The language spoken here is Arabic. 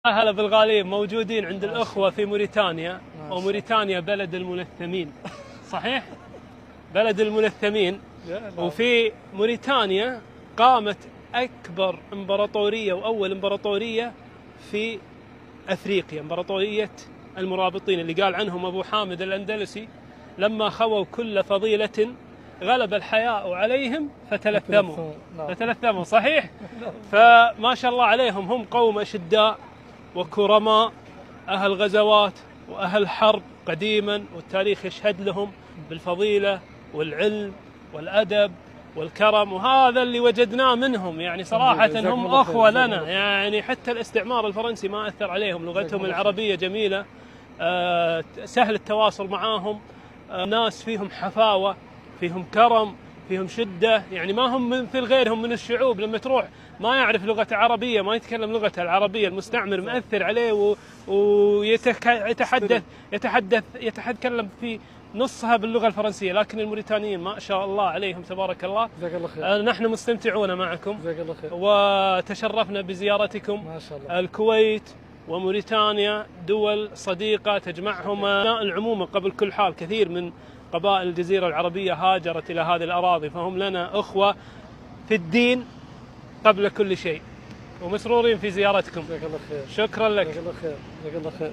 هلا بالغاليين موجودين عند الأخوة في موريتانيا، وموريتانيا بلد الملثمين، صحيح؟ بلد الملثمين. وفي موريتانيا قامت أكبر إمبراطورية وأول إمبراطورية في أفريقيا، إمبراطورية المرابطين اللي قال عنهم أبو حامد الأندلسي: لما خووا كل فضيلة غلب الحياء عليهم فتلثموا. صحيح؟ فما شاء الله عليهم، هم قوم أشداء وكرماء، أهل غزوات وأهل حرب قديما، والتاريخ يشهد لهم بالفضيلة والعلم والأدب والكرم، وهذا اللي وجدناه منهم. يعني صراحة هم أخوة لنا، يعني حتى الاستعمار الفرنسي ما أثر عليهم، لغتهم العربية جميلة، سهل التواصل معاهم، ناس فيهم حفاوة، فيهم كرم، فيهم شدة. يعني ما هم مثل غيرهم من الشعوب، لما تروح ما يعرف لغة عربية، ما يتكلم لغته العربية، المستعمر مأثر عليه يتكلم في نصها باللغة الفرنسية. لكن الموريتانيين ما شاء الله عليهم تبارك الله. جزاك الله خير. نحن مستمتعون معكم، جزاك الله خير. وتشرفنا بزيارتكم. ما شاء الله. الكويت وموريتانيا دول صديقة تجمعهما العمومة. قبل كل حال كثير من قبائل الجزيرة العربية هاجرت إلى هذه الأراضي، فهم لنا أخوة في الدين قبل كل شيء، ومسرورين في زيارتكم. جزاك الله خير. شكرا لك. جزاك الله خير. جزاك الله خير.